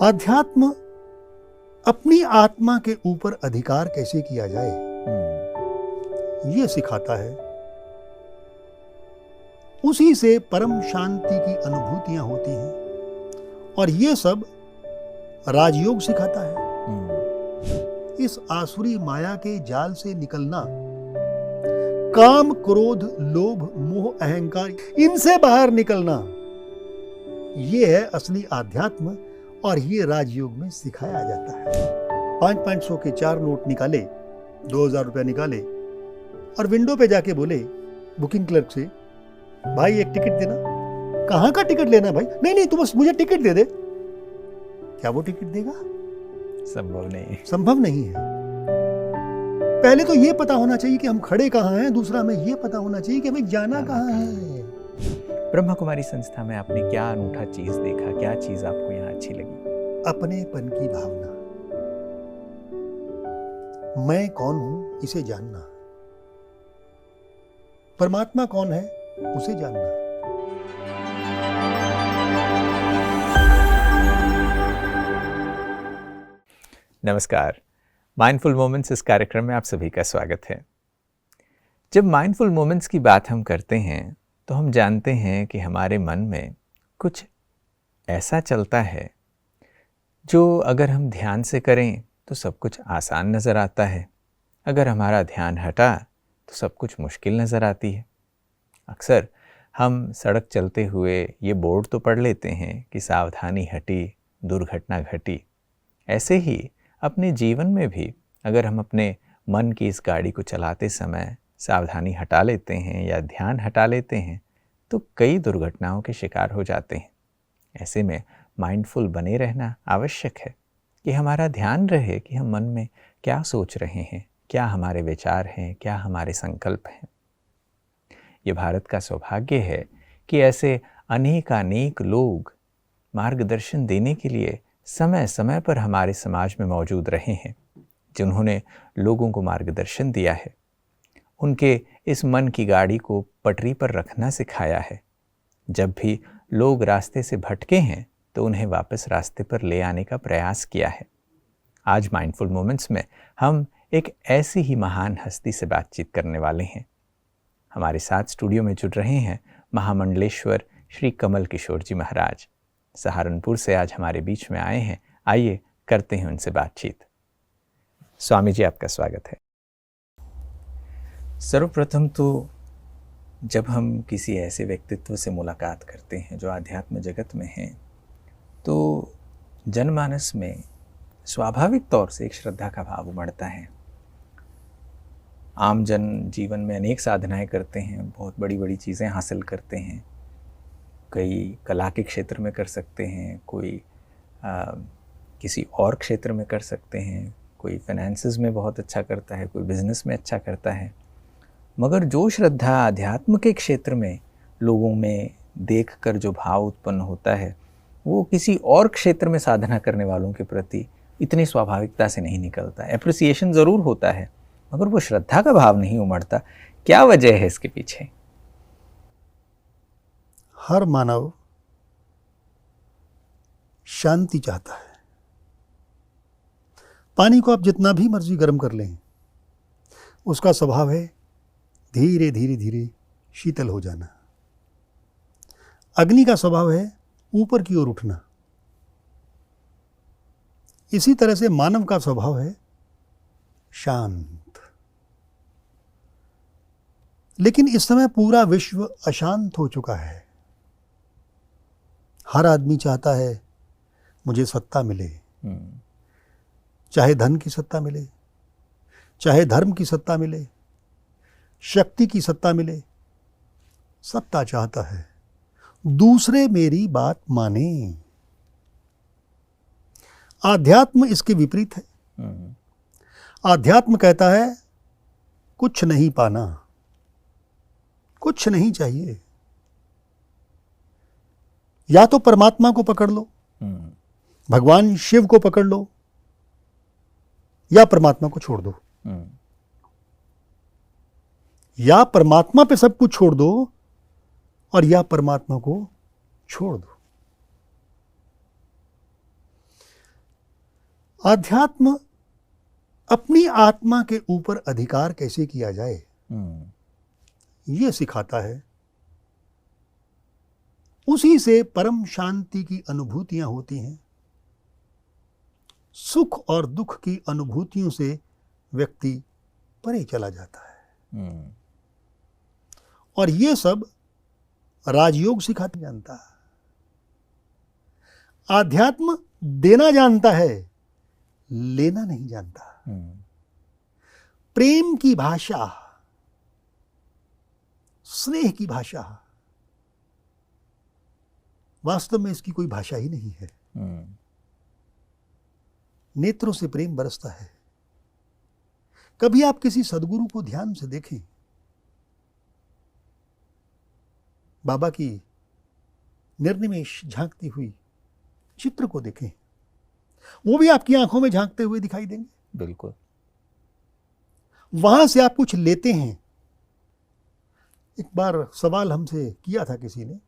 अध्यात्म अपनी आत्मा के ऊपर अधिकार कैसे किया जाए ये सिखाता है। उसी से परम शांति की अनुभूतियां होती हैं और ये सब राजयोग सिखाता है। इस आसुरी माया के जाल से निकलना, काम क्रोध लोभ मोह अहंकार, इनसे बाहर निकलना, ये है असली आध्यात्म और ये राजयोग में सिखाया जाता है। 500 के 4 नोट निकाले, 2000 रुपया निकाले और विंडो पे जाके बोले बुकिंग क्लर्क से, भाई एक टिकट देना। कहाँ का टिकट लेना भाई? नहीं तू बस मुझे टिकट दे दे। क्या वो टिकट देगा? संभव नहीं है। पहले तो ये पता होना चाहिए कि हम खड़े कहाँ हैं, दूसरा हमें ये पता होना चाहिए कि हमें जाना कहाँ है। ब्रह्मा कुमारी संस्था में आपने क्या अनूठा चीज देखा, क्या चीज आपको यहाँ अच्छी लगी? अपनेपन की भावना, मैं कौन हूं इसे जानना, परमात्मा कौन है उसे जानना। नमस्कार, माइंडफुल मोमेंट्स इस कार्यक्रम में आप सभी का स्वागत है। जब माइंडफुल मोमेंट्स की बात हम करते हैं तो हम जानते हैं कि हमारे मन में कुछ ऐसा चलता है जो अगर हम ध्यान से करें तो सब कुछ आसान नज़र आता है, अगर हमारा ध्यान हटा तो सब कुछ मुश्किल नज़र आती है। अक्सर हम सड़क चलते हुए ये बोर्ड तो पढ़ लेते हैं कि सावधानी हटी दुर्घटना घटी। ऐसे ही अपने जीवन में भी अगर हम अपने मन की इस गाड़ी को चलाते समय सावधानी हटा लेते हैं या ध्यान हटा लेते हैं तो कई दुर्घटनाओं के शिकार हो जाते हैं। ऐसे में माइंडफुल बने रहना आवश्यक है कि हमारा ध्यान रहे कि हम मन में क्या सोच रहे हैं, क्या हमारे विचार हैं, क्या हमारे संकल्प हैं। ये भारत का सौभाग्य है कि ऐसे अनेक लोग मार्गदर्शन देने के लिए समय समय पर हमारे समाज में मौजूद रहे हैं, जिन्होंने लोगों को मार्गदर्शन दिया है, उनके इस मन की गाड़ी को पटरी पर रखना सिखाया है। जब भी लोग रास्ते से भटके हैं तो उन्हें वापस रास्ते पर ले आने का प्रयास किया है। आज माइंडफुल मोमेंट्स में हम एक ऐसी ही महान हस्ती से बातचीत करने वाले हैं। हमारे साथ स्टूडियो में जुड़ रहे हैं महामंडलेश्वर श्री कमल किशोर जी महाराज। सहारनपुर से आज हमारे बीच में आए हैं। आइए करते हैं उनसे बातचीत। स्वामी जी, आपका स्वागत है। सर्वप्रथम तो जब हम किसी ऐसे व्यक्तित्व से मुलाकात करते हैं जो आध्यात्म जगत में हैं, तो जनमानस में स्वाभाविक तौर से एक श्रद्धा का भाव उमड़ता है। आम जन जीवन में अनेक साधनाएं करते हैं, बहुत बड़ी बड़ी चीज़ें हासिल करते हैं। कई कला के क्षेत्र में कर सकते हैं, कोई किसी और क्षेत्र में कर सकते हैं, कोई फाइनेंसेस में बहुत अच्छा करता है, कोई बिजनेस में अच्छा करता है। मगर जो श्रद्धा अध्यात्म के क्षेत्र में लोगों में देखकर जो भाव उत्पन्न होता है, वो किसी और क्षेत्र में साधना करने वालों के प्रति इतनी स्वाभाविकता से नहीं निकलता। एप्रिसिएशन ज़रूर होता है मगर वो श्रद्धा का भाव नहीं उमड़ता। क्या वजह है इसके पीछे? हर मानव शांति चाहता है। पानी को आप जितना भी मर्जी गर्म कर लें, उसका स्वभाव है धीरे धीरे धीरे शीतल हो जाना। अग्नि का स्वभाव है ऊपर की ओर उठना। इसी तरह से मानव का स्वभाव है शांत। लेकिन इस समय पूरा विश्व अशांत हो चुका है। हर आदमी चाहता है मुझे सत्ता मिले, चाहे धन की सत्ता मिले, चाहे धर्म की सत्ता मिले, शक्ति की सत्ता मिले, सत्ता चाहता है, दूसरे मेरी बात माने। आध्यात्म इसके विपरीत है। आध्यात्म कहता है कुछ नहीं पाना, कुछ नहीं चाहिए। या तो परमात्मा को पकड़ लो, भगवान शिव को पकड़ लो, या परमात्मा को छोड़ दो। या परमात्मा पे सब कुछ छोड़ दो और या परमात्मा को छोड़ दो। अध्यात्म अपनी आत्मा के ऊपर अधिकार कैसे किया जाए ये सिखाता है। उसी से परम शांति की अनुभूतियां होती हैं। सुख और दुख की अनुभूतियों से व्यक्ति परे चला जाता है। और ये सब राजयोग सिखाते जानता है। आध्यात्म देना जानता है, लेना नहीं जानता। प्रेम की भाषा, स्नेह की भाषा, वास्तव में इसकी कोई भाषा ही नहीं है। नेत्रों से प्रेम बरसता है। कभी आप किसी सदगुरु को ध्यान से देखें, बाबा की निर्निमेष झांकती हुई चित्र को देखें, वो भी आपकी आंखों में झांकते हुए दिखाई देंगे। बिल्कुल। वहां से आप कुछ लेते हैं। एक बार सवाल हमसे किया था किसी ने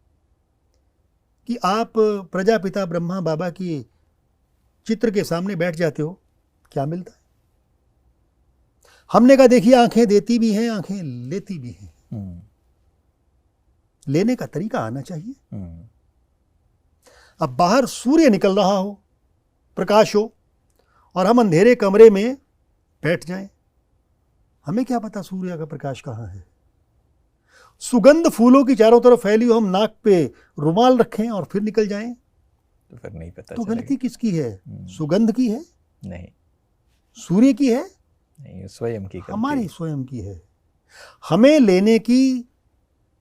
कि आप प्रजापिता ब्रह्मा बाबा की चित्र के सामने बैठ जाते हो, क्या मिलता है? हमने कहा देखिए, आंखें देती भी हैं, आंखें लेती भी हैं। लेने का तरीका आना चाहिए। अब बाहर सूर्य निकल रहा हो, प्रकाश हो, और हम अंधेरे कमरे में बैठ जाएं, हमें क्या पता सूर्य का प्रकाश कहाँ है? सुगंध फूलों की चारों तरफ फैली हो, हम नाक पे रुमाल रखें और फिर निकल जाएं, तो फिर नहीं पता। तो गलती किसकी है? सुगंध की है? नहीं। सूर्य की है? नहीं, स्वयं की गलती। हमारी स्वयं की है। हमें लेने की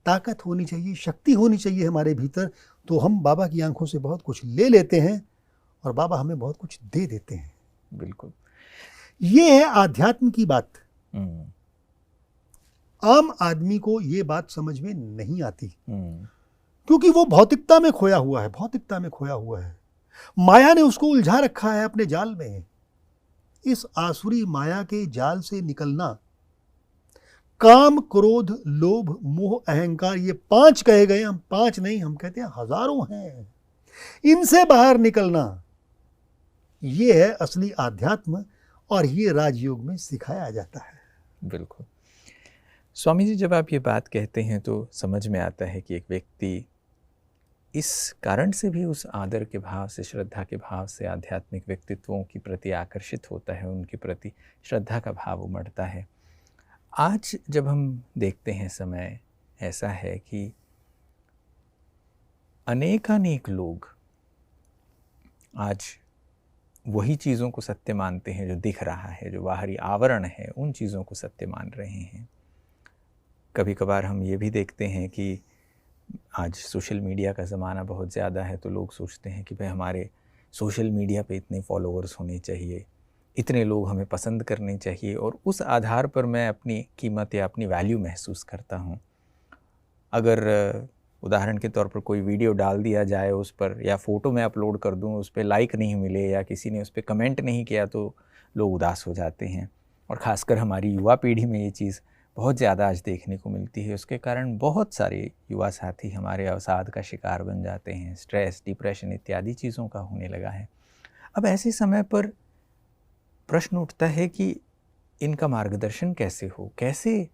ताकत होनी चाहिए, शक्ति होनी चाहिए हमारे भीतर, तो हम बाबा की आंखों से बहुत कुछ ले लेते हैं और बाबा हमें बहुत कुछ दे देते हैं। बिल्कुल। ये है आध्यात्म की बात। आम आदमी को ये बात समझ में नहीं आती, क्योंकि वो भौतिकता में खोया हुआ है। भौतिकता में खोया हुआ है। माया ने उसको उलझा रखा है अपने जाल में। इस आसुरी माया के जाल से निकलना, काम, क्रोध, लोभ, मोह, अहंकार, ये 5 कहे गए। हम 5 नहीं, हम कहते हैं हजारों हैं। इनसे बाहर निकलना, ये है असली आध्यात्म, और ये राजयोग में सिखाया जाता है। बिल्कुल। स्वामी जी, जब आप ये बात कहते हैं तो समझ में आता है कि एक व्यक्ति इस कारण से भी उस आदर के भाव से, श्रद्धा के भाव से आध्यात्मिक व्यक्तित्वों के प्रति आकर्षित होता है, उनके प्रति श्रद्धा का भाव उमड़ता है। आज जब हम देखते हैं, समय ऐसा है कि अनेकानेक लोग आज वही चीज़ों को सत्य मानते हैं जो दिख रहा है, जो बाहरी आवरण है, उन चीज़ों को सत्य मान रहे हैं। कभी कभार हम ये भी देखते हैं कि आज सोशल मीडिया का ज़माना बहुत ज़्यादा है, तो लोग सोचते हैं कि भाई हमारे सोशल मीडिया पे इतने फॉलोअर्स होने चाहिए, इतने लोग हमें पसंद करने चाहिए, और उस आधार पर मैं अपनी कीमत या अपनी वैल्यू महसूस करता हूँ। अगर उदाहरण के तौर पर कोई वीडियो डाल दिया जाए उस पर, या फ़ोटो मैं अपलोड कर दूँ, उस पर लाइक नहीं मिले या किसी ने उस पर कमेंट नहीं किया, तो लोग उदास हो जाते हैं। और ख़ासकर हमारी युवा पीढ़ी में ये चीज़ बहुत ज़्यादा आज देखने को मिलती है। उसके कारण बहुत सारे युवा साथी हमारे अवसाद का शिकार बन जाते हैं। स्ट्रेस, डिप्रेशन इत्यादि चीज़ों का होने लगा है। अब ऐसे समय पर प्रश्न उठता है कि इनका मार्गदर्शन कैसे हो, कैसे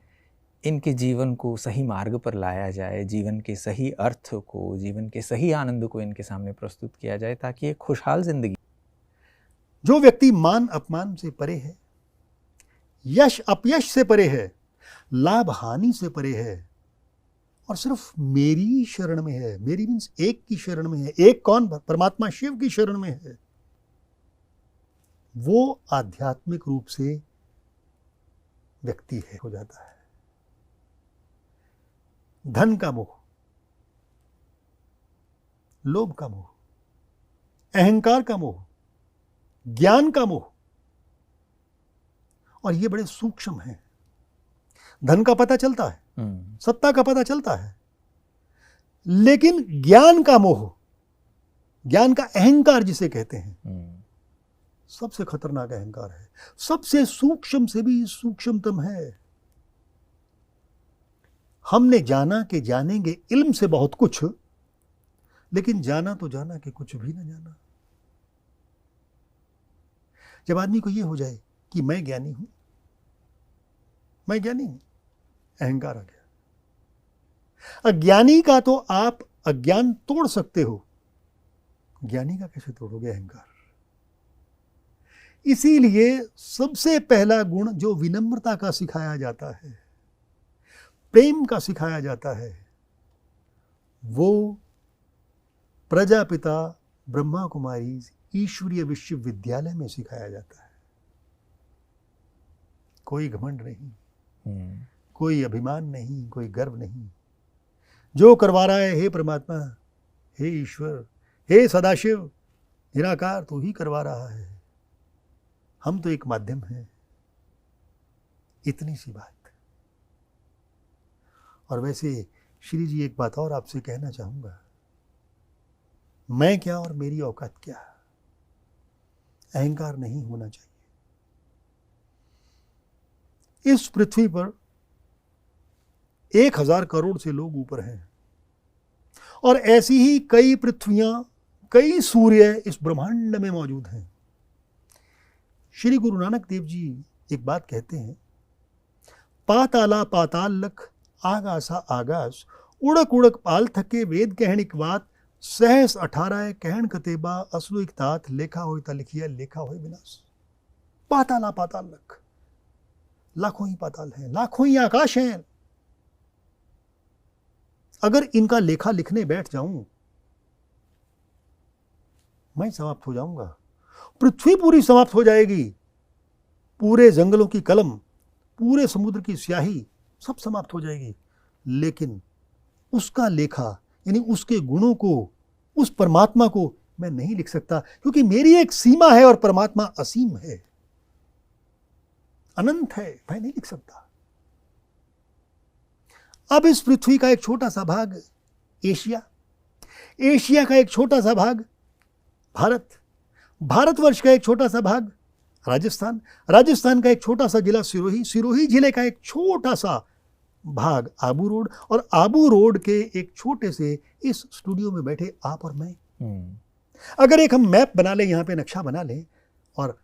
इनके जीवन को सही मार्ग पर लाया जाए, जीवन के सही अर्थ को, जीवन के सही आनंद को इनके सामने प्रस्तुत किया जाए, ताकि एक खुशहाल जिंदगी। जो व्यक्ति मान अपमान से परे है, यश अपयश से परे है, लाभ हानि से परे है, और सिर्फ मेरी शरण में है, मेरी मीन्स एक की शरण में है, एक कौन? परमात्मा शिव की शरण में है, वो आध्यात्मिक रूप से व्यक्ति है हो जाता है। धन का मोह, लोभ का मोह, अहंकार का मोह, ज्ञान का मोह, और ये बड़े सूक्ष्म हैं। धन का पता चलता है, सत्ता का पता चलता है, लेकिन ज्ञान का मोह, ज्ञान का अहंकार जिसे कहते हैं, सबसे खतरनाक अहंकार है। सबसे सूक्ष्म से भी सूक्ष्मतम है। हमने जाना कि जानेंगे इल्म से बहुत कुछ, लेकिन जाना तो जाना कि कुछ भी न जाना। जब आदमी को ये हो जाए कि मैं ज्ञानी हूं, मैं ज्ञानी हूं, अहंकार आ गया। अज्ञानी का तो आप अज्ञान तोड़ सकते हो, ज्ञानी का कैसे तोड़ोगे अहंकार? इसीलिए सबसे पहला गुण जो विनम्रता का सिखाया जाता है, प्रेम का सिखाया जाता है, वो प्रजापिता ब्रह्मा कुमारी ईश्वरीय विश्वविद्यालय में सिखाया जाता है। कोई घमंड नहीं, कोई अभिमान नहीं, कोई गर्व नहीं। जो करवा रहा है, हे परमात्मा, हे ईश्वर, हे सदाशिव, निराकार, तू ही करवा रहा है, हम तो एक माध्यम हैं। इतनी सी बात। और वैसे श्री जी, एक बात और आपसे कहना चाहूंगा, मैं क्या और मेरी औकात क्या, अहंकार नहीं होना चाहिए। इस पृथ्वी पर 1000 करोड़ से लोग ऊपर हैं, और ऐसी ही कई पृथ्वियां, कई सूर्य इस ब्रह्मांड में मौजूद हैं। श्री गुरु नानक देव जी एक बात कहते हैं, पाताला पाताल लख, आगासा आगास, उड़क उड़क पाल थके, वेद कहणिक बात, सहस 18 कहण कतेबा, असलु एक तात, लेखा होय ता लिखिया, लेखा होय विनाश। पाताला पाताल लख, लाखों ही पाताल हैं, लाखों ही आकाश हैं। अगर इनका लेखा लिखने बैठ जाऊं, मैं समाप्त हो जाऊंगा, पृथ्वी पूरी समाप्त हो जाएगी, पूरे जंगलों की कलम, पूरे समुद्र की स्याही सब समाप्त हो जाएगी। लेकिन उसका लेखा, यानी उसके गुणों को, उस परमात्मा को मैं नहीं लिख सकता, क्योंकि मेरी एक सीमा है और परमात्मा असीम है, अनंत है, मैं नहीं लिख सकता। अब इस पृथ्वी का एक छोटा सा भाग एशिया, एशिया का एक छोटा सा भाग भारत, भारतवर्ष का एक छोटा सा भाग राजस्थान, राजस्थान का एक छोटा सा जिला सिरोही, सिरोही जिले का एक छोटा सा भाग आबू रोड, और आबू रोड के एक छोटे से इस स्टूडियो में बैठे आप और मैं, अगर एक हम मैप बना लें, यहां पे नक्शा बना लें और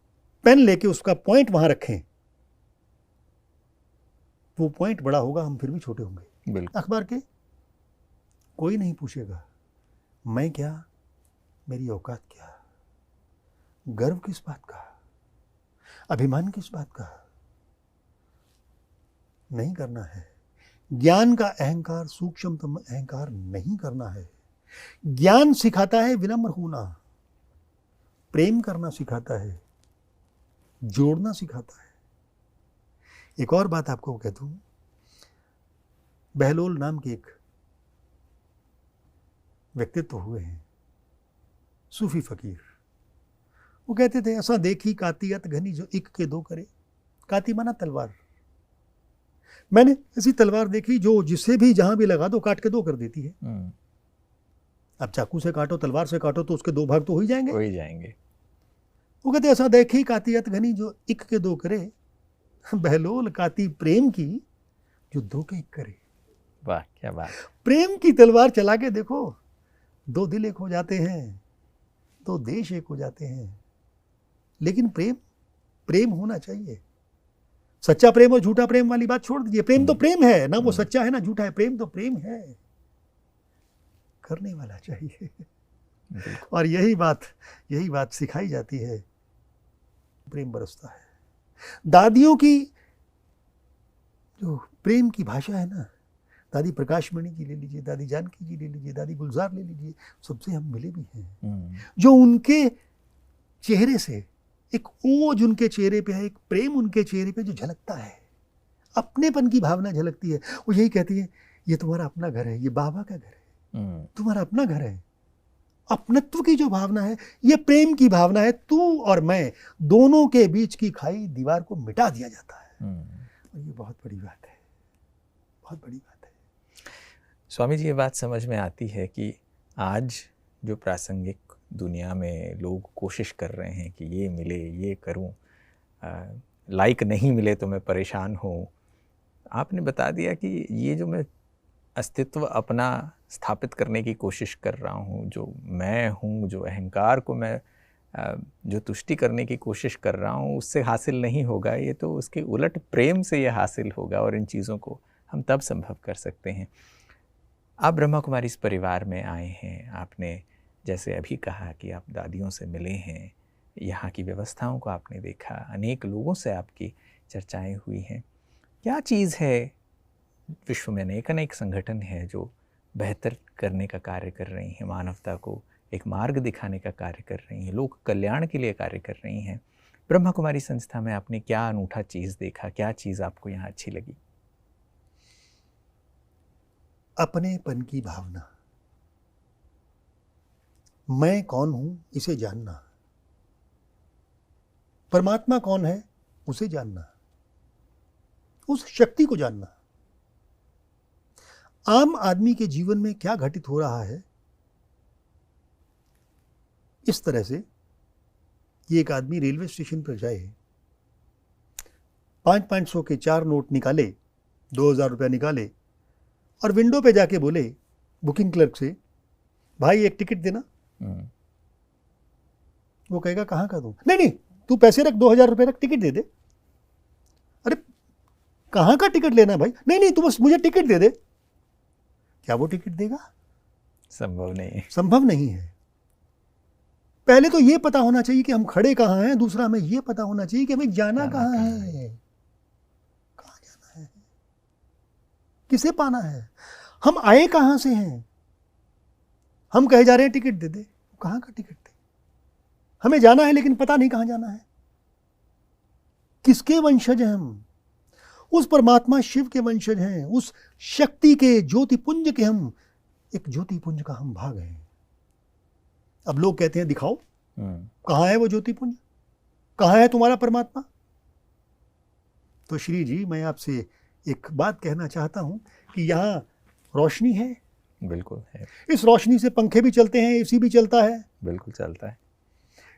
पेन लेके उसका पॉइंट वहां रखें, वो पॉइंट बड़ा होगा, हम फिर भी छोटे होंगे। अखबार के कोई नहीं पूछेगा मैं क्या, मेरी औकात क्या, गर्व किस बात का, अभिमान किस बात का नहीं करना है। ज्ञान का अहंकार, सूक्ष्मतम अहंकार नहीं करना है। ज्ञान सिखाता है विनम्र होना, प्रेम करना सिखाता है, जोड़ना सिखाता है। एक और बात आपको कहता हूं, बहलोल नाम के एक व्यक्तित्व हुए हैं, सूफी फकीर। वो कहते थे, ऐसा देखी काती अत घनी, जो एक के दो करे। काती माना तलवार। मैंने ऐसी तलवार देखी जो जिसे भी जहां भी लगा दो काट के दो कर देती है। अब चाकू से काटो, तलवार से काटो, तो उसके दो भाग तो हो ही जाएंगे। वो कहते, ऐसा देखी काती अत घनी, जो एक के दो करे। बहलोल काती प्रेम की, जो दो के एक करे। वाह, क्या बात। प्रेम की तलवार चला के देखो, दो दिल एक हो जाते हैं, दो देश एक हो जाते हैं। लेकिन प्रेम होना चाहिए। सच्चा प्रेम और झूठा प्रेम वाली बात छोड़ दीजिए। प्रेम तो प्रेम है ना, वो सच्चा है ना झूठा है, प्रेम तो प्रेम है, करने वाला चाहिए। और यही बात सिखाई जाती है, प्रेम बरसता है। दादियों की जो प्रेम की भाषा है ना, दादी प्रकाशमणि जी ले लीजिए, दादी जानकी जी ले लीजिए, दादी गुलजार ले लीजिए, सबसे हम मिले भी हैं। जो उनके चेहरे से एक ओज उनके चेहरे पे है, एक प्रेम उनके चेहरे पे जो झलकता है, अपनेपन की भावना झलकती है। वो यही कहती है, ये तुम्हारा अपना घर है, ये बाबा का घर है, तुम्हारा अपना घर है। अपनत्व की जो भावना है, ये प्रेम की भावना है। तू और मैं दोनों के बीच की खाई दीवार को मिटा दिया जाता है। और ये बहुत बड़ी बात है, बहुत बड़ी बात है। स्वामी जी, ये बात समझ में आती है कि आज जो प्रासंगिक दुनिया में लोग कोशिश कर रहे हैं कि ये मिले, ये करूं, लाइक नहीं मिले तो मैं परेशान हूं। आपने बता दिया कि ये जो मैं अस्तित्व अपना स्थापित करने की कोशिश कर रहा हूं, जो मैं हूं, जो अहंकार को मैं जो तुष्टि करने की कोशिश कर रहा हूँ उससे हासिल नहीं होगा, ये तो उसके उलट प्रेम से ये हासिल होगा और इन चीज़ों को हम तब संभव कर सकते हैं। आप ब्रह्मा कुमारी इस परिवार में आए हैं, आपने जैसे अभी कहा कि आप दादियों से मिले हैं, यहाँ की व्यवस्थाओं को आपने देखा, अनेक लोगों से आपकी चर्चाएं हुई हैं। क्या चीज़ है, विश्व में अनेक संगठन है जो बेहतर करने का कार्य कर रही हैं, मानवता को एक मार्ग दिखाने का कार्य कर रही हैं, लोक कल्याण के लिए कार्य कर रही हैं। ब्रह्मा कुमारी संस्था में आपने क्या अनूठा चीज़ देखा, क्या चीज़ आपको यहाँ अच्छी लगी? अपनेपन की भावना, मैं कौन हूं इसे जानना, परमात्मा कौन है उसे जानना, उस शक्ति को जानना। आम आदमी के जीवन में क्या घटित हो रहा है, इस तरह से कि एक आदमी रेलवे स्टेशन पर जाए, 500-500 के 4 नोट निकाले, 2000 रुपया निकाले और विंडो पे जाके बोले बुकिंग क्लर्क से, भाई एक टिकट देना। वो कहेगा कहाँ का दूं? नहीं तू पैसे रख, 2000 रुपये रख, टिकट दे दे। अरे कहाँ का टिकट लेना है भाई? नहीं तू बस मुझे टिकट दे दे। क्या वो टिकट देगा? संभव नहीं है। संभव नहीं है। पहले तो ये पता होना चाहिए कि हम खड़े कहाँ हैं, दूसरा हमें ये पता होना चाहिए कि हमें जाना कहाँ है, कहाँ जाना है, किसे पाना है, हम आए कहाँ से हैं। हम कहे जा रहे हैं टिकट दे दे, कहाँ का टिकट दे? हमें जाना है लेकिन पता नहीं कहाँ जाना है। किसके वंशज हैं हम? उस परमात्मा शिव के वंशज हैं, उस शक्ति के ज्योतिपुंज के हम एक ज्योतिपुंज का हम भाग हैं। अब लोग कहते हैं दिखाओ कहाँ है वो ज्योतिपुंज, कहाँ है तुम्हारा परमात्मा? तो श्री जी, मैं आपसे एक बात कहना चाहता हूं कि यहाँ रोशनी है, बिल्कुल है। इस रोशनी से पंखे भी चलते हैं, एसी भी चलता है, बिल्कुल चलता है।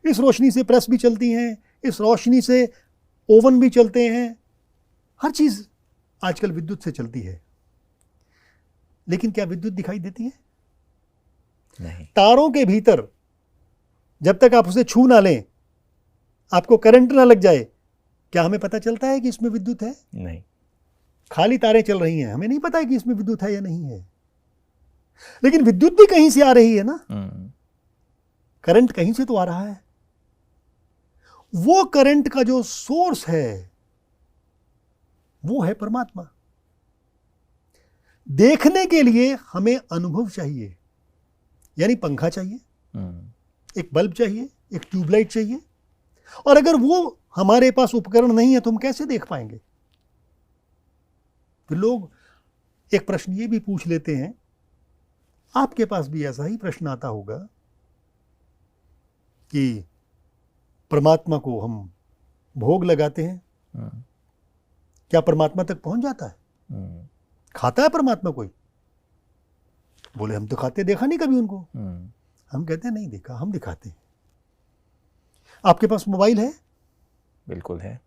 इस रोशनी से प्रेस भी चलती हैं, इस रोशनी से ओवन भी चलते हैं, हर चीज आजकल विद्युत से चलती है। लेकिन क्या विद्युत दिखाई देती है? नहीं। तारों के भीतर जब तक आप उसे छू ना लें, आपको करंट ना लग जाए, क्या हमें पता चलता है कि इसमें विद्युत है? नहीं। खाली तारें चल रही हैं, हमें नहीं पता है कि इसमें विद्युत है या नहीं है। लेकिन विद्युत भी कहीं से आ रही है ना, करंट कहीं से तो आ रहा है। वो करंट का जो सोर्स है वो है परमात्मा। देखने के लिए हमें अनुभव चाहिए, यानी पंखा चाहिए, एक बल्ब चाहिए, एक ट्यूबलाइट चाहिए। और अगर वो हमारे पास उपकरण नहीं है तो हम कैसे देख पाएंगे? फिर लोग एक प्रश्न ये भी पूछ लेते हैं, आपके पास भी ऐसा ही प्रश्न आता होगा कि परमात्मा को हम भोग लगाते हैं, क्या परमात्मा तक पहुंच जाता है? खाता है परमात्मा कोई? बोले हम तो खाते देखा नहीं कभी उनको। हम कहते हैं नहीं देखा, हम दिखाते हैं। आपके पास मोबाइल है? बिल्कुल है।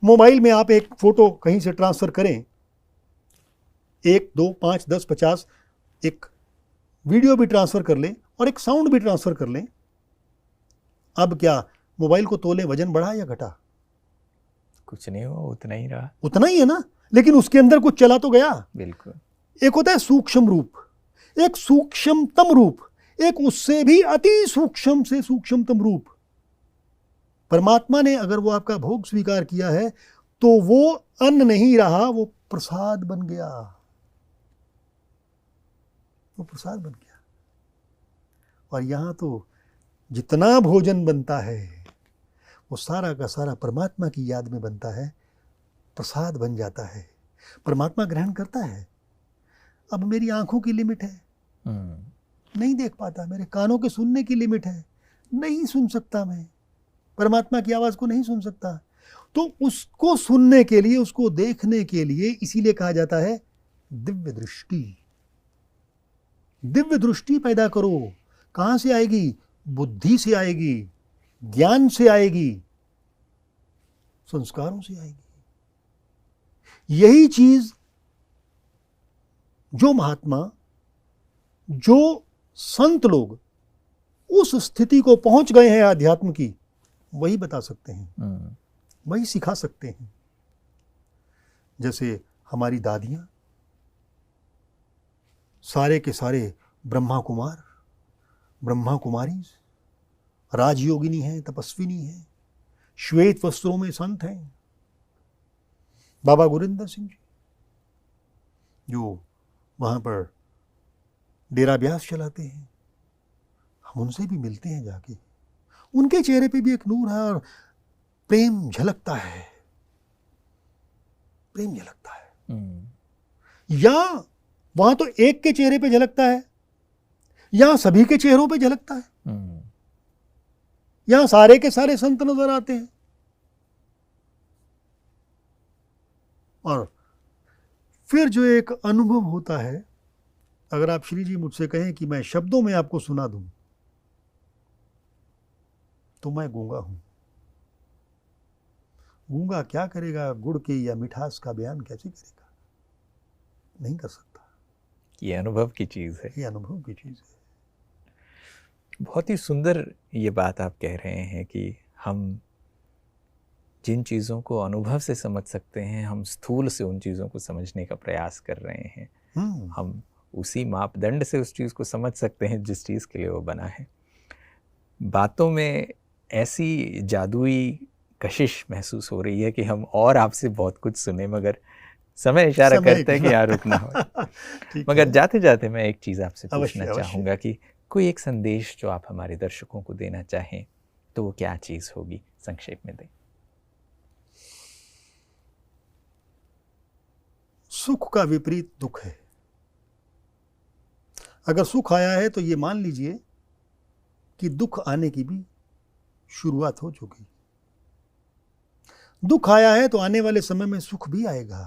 मोबाइल में आप एक फोटो कहीं से ट्रांसफर करें, 1, 2, 5, 10, 50, एक वीडियो भी ट्रांसफर कर लें और एक साउंड भी ट्रांसफर कर लें। अब क्या मोबाइल को तोले, वजन बढ़ा या घटा? कुछ नहीं हुआ, उतना ही रहा। उतना ही है ना, लेकिन उसके अंदर कुछ चला तो गया। बिल्कुल। एक होता है सूक्ष्म रूप, एक सूक्ष्मतम रूप, एक उससे भी अति सूक्ष्म से सूक्ष्मतम रूप। परमात्मा ने अगर वो आपका भोग स्वीकार किया है तो वो अन्न नहीं रहा, वो प्रसाद बन गया, वो प्रसाद बन गया। और यहां तो जितना भोजन बनता है वो सारा का सारा परमात्मा की याद में बनता है, प्रसाद बन जाता है, परमात्मा ग्रहण करता है। अब मेरी आंखों की लिमिट है, नहीं देख पाता, मेरे कानों के सुनने की लिमिट है, नहीं सुन सकता, मैं परमात्मा की आवाज को नहीं सुन सकता। तो उसको सुनने के लिए, उसको देखने के लिए, इसीलिए कहा जाता है दिव्य दृष्टि। दिव्य दृष्टि पैदा करो। कहां से आएगी? बुद्धि से आएगी, ज्ञान से आएगी, संस्कारों से आएगी। यही चीज जो महात्मा, जो संत लोग उस स्थिति को पहुंच गए हैं आध्यात्म की, वही बता सकते हैं, वही सिखा सकते हैं। जैसे हमारी दादियां सारे के सारे ब्रह्मा कुमार, ब्रह्मा कुमारी, राजयोगिनी हैं, तपस्विनी हैं, श्वेत वस्त्रों में संत हैं। बाबा गुरिंदर सिंह जी जो वहां पर डेरा ब्यास चलाते हैं, हम उनसे भी मिलते हैं जाके, उनके चेहरे पे भी एक नूर है और प्रेम झलकता है, प्रेम झलकता है। या वहां तो एक के चेहरे पे झलकता है, यहां सभी के चेहरों पे झलकता है, यहां सारे के सारे संत नजर आते हैं। और फिर जो एक अनुभव होता है, अगर आप श्री जी मुझसे कहें कि मैं शब्दों में आपको सुना दूं, तो मैं गूंगा हूं। गूंगा क्या करेगा, गुड़ के या मिठास का बयान कैसे करेगा, नहीं कर सकता। ये अनुभव की चीज है, ये अनुभव की चीज है। बहुत ही सुंदर ये बात आप कह रहे हैं कि हम जिन चीज़ों को अनुभव से समझ सकते हैं, हम स्थूल से उन चीज़ों को समझने का प्रयास कर रहे हैं। हम उसी मापदंड से उस चीज़ को समझ सकते हैं जिस चीज़ के लिए वो बना है। बातों में ऐसी जादुई कशिश महसूस हो रही है कि हम और आपसे बहुत कुछ सुने, मगर समय इशारा करते हैं कि यहाँ रुकना हो। मगर जाते जाते मैं एक चीज़ आपसे पूछना चाहूँगा कि कोई एक संदेश जो आप हमारे दर्शकों को देना चाहें, तो वो क्या चीज़ होगी, संक्षेप में दें। सुख का विपरीत दुख है। अगर सुख आया है तो ये मान लीजिए कि दुख आने की भी शुरुआत हो चुकी। दुख आया है तो आने वाले समय में सुख भी आएगा।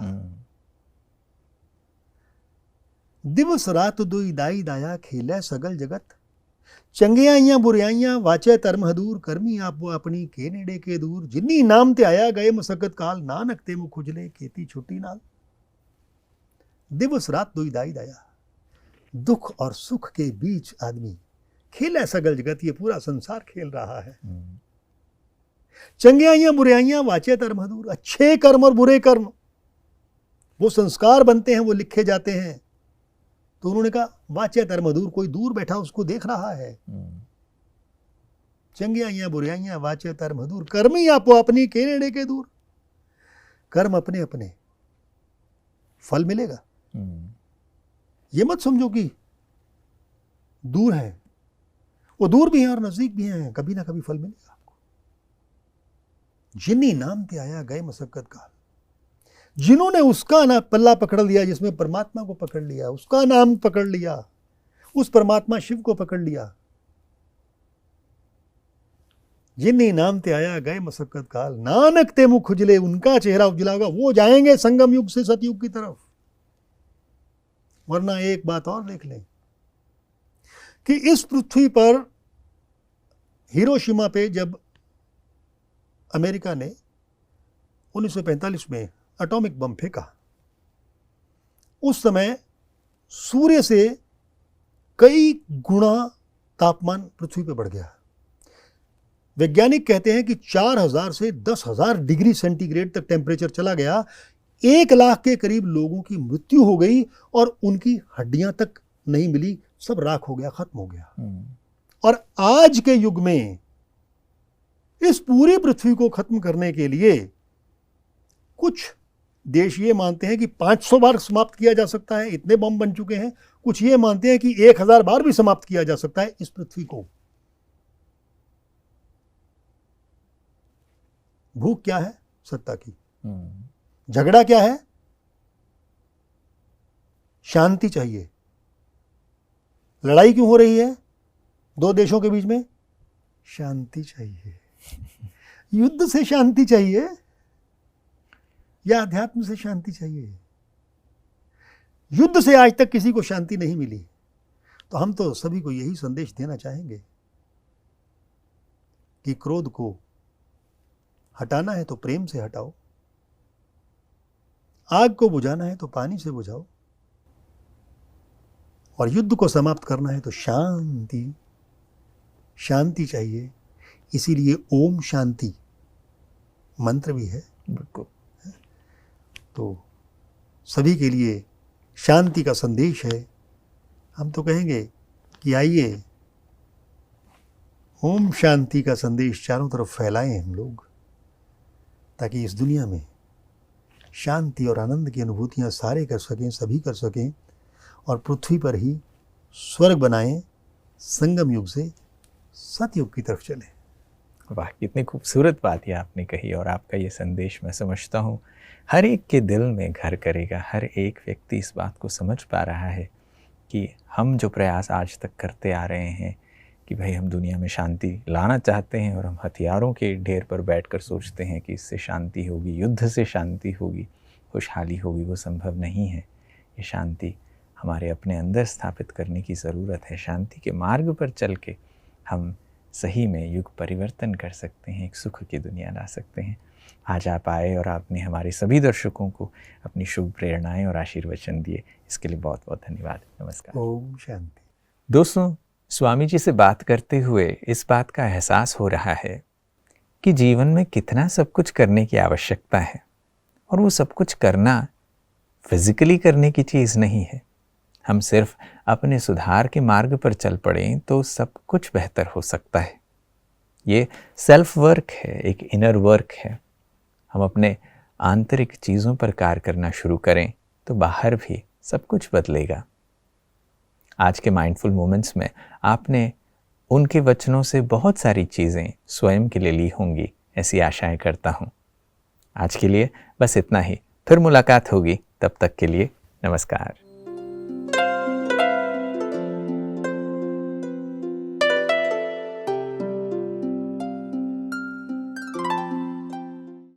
दिवस रात दुई दाई दाया खेलै सगल जगत, चंगियाइयां बुराइयां वाचे धर्म हदूर, करमी आपो अपनी के नेड़े के दूर, जिन्नी नाम ते आया गए मसकत काल, नानक ते मुख उजले खेती छुट्टी नाल। दिवस रात दुई दाई दाया, दुख और सुख के बीच आदमी खेलै सगल जगत, ये पूरा संसार खेल रहा है। चंगियाइयां बुराइयां वाचे धर्म हदूर, अच्छे कर्म और बुरे कर्म वो संस्कार बनते हैं, वो लिखे जाते हैं। तो उन्होंने कहा वाचे धर्म हदूर, कोई दूर बैठा उसको देख रहा है। चंगियाइयां बुराइयां वाचे धर्म हदूर, कर्मी आपो अपनी के नेड़े के दूर। कर्म अपने अपने, फल मिलेगा। ये मत समझो कि दूर है, वो दूर भी है और नजदीक भी है, कभी ना कभी फल मिलेगा आपको। जिन्नी नाम ते आया गए मसक्कत काल, जिन्होंने उसका ना पल्ला पकड़ लिया, जिसमें परमात्मा को पकड़ लिया, उसका नाम पकड़ लिया, उस परमात्मा शिव को पकड़ लिया। जिन्नी नाम ते आया गए मसक्कत काल, नानक ते मुख उजले, उनका चेहरा उजला होगा, वो जाएंगे संगम युग से सतयुग की तरफ। वरना एक बात और देख लें कि इस पृथ्वी पर हिरोशिमा पे जब अमेरिका ने 1945 में एटॉमिक बम फेंका, उस समय सूर्य से कई गुना तापमान पृथ्वी पे बढ़ गया। वैज्ञानिक कहते हैं कि 4000 से 10,000 डिग्री सेंटीग्रेड तक टेम्परेचर चला गया। 1 लाख के करीब लोगों की मृत्यु हो गई और उनकी हड्डियां तक नहीं मिली, सब राख हो गया, खत्म हो गया। और आज के युग में इस पूरी पृथ्वी को खत्म करने के लिए कुछ देश ये मानते हैं कि 500 बार समाप्त किया जा सकता है, इतने बम बन चुके हैं। कुछ ये मानते हैं कि 1000 बार भी समाप्त किया जा सकता है इस पृथ्वी को। भूख क्या है? सत्ता की। झगड़ा क्या है? शांति चाहिए। लड़ाई क्यों हो रही है 2 देशों के बीच में? शांति चाहिए। युद्ध से शांति चाहिए या अध्यात्म से शांति चाहिए? युद्ध से आज तक किसी को शांति नहीं मिली। तो हम तो सभी को यही संदेश देना चाहेंगे कि क्रोध को हटाना है तो प्रेम से हटाओ, आग को बुझाना है तो पानी से बुझाओ, और युद्ध को समाप्त करना है तो शांति शांति चाहिए, इसीलिए ओम शांति मंत्र भी है। बिल्कुल। तो सभी के लिए शांति का संदेश है। हम तो कहेंगे कि आइए ओम शांति का संदेश चारों तरफ फैलाएं हम लोग, ताकि इस दुनिया में शांति और आनंद की अनुभूतियां सारे कर सकें, सभी कर सकें, और पृथ्वी पर ही स्वर्ग बनाएं, संगम युग से सतयुग की तरफ चलें। वाह, कितनी खूबसूरत बात ये आपने कही। और आपका ये संदेश मैं समझता हूँ हर एक के दिल में घर करेगा। हर एक व्यक्ति इस बात को समझ पा रहा है कि हम जो प्रयास आज तक करते आ रहे हैं कि भाई हम दुनिया में शांति लाना चाहते हैं, और हम हथियारों के ढेर पर बैठकर सोचते हैं कि इससे शांति होगी, युद्ध से शांति होगी, खुशहाली होगी, वो संभव नहीं है। ये शांति हमारे अपने अंदर स्थापित करने की ज़रूरत है। शांति के मार्ग पर चल के हम सही में युग परिवर्तन कर सकते हैं, एक सुख की दुनिया ला सकते हैं। आज आप आए और आपने हमारे सभी दर्शकों को अपनी शुभ प्रेरणाएं और आशीर्वचन दिए, इसके लिए बहुत बहुत धन्यवाद। नमस्कार। ओम शांति। दोस्तों, स्वामी जी से बात करते हुए इस बात का एहसास हो रहा है कि जीवन में कितना सब कुछ करने की आवश्यकता है, और वो सब कुछ करना फिजिकली करने की चीज़ नहीं है। हम सिर्फ अपने सुधार के मार्ग पर चल पड़ें तो सब कुछ बेहतर हो सकता है। ये सेल्फ वर्क है, एक इनर वर्क है। हम अपने आंतरिक चीज़ों पर कार्य करना शुरू करें तो बाहर भी सब कुछ बदलेगा। आज के माइंडफुल मोमेंट्स में आपने उनके वचनों से बहुत सारी चीज़ें स्वयं के लिए ली होंगी, ऐसी आशाएं करता हूँ। आज के लिए बस इतना ही, फिर मुलाकात होगी, तब तक के लिए नमस्कार।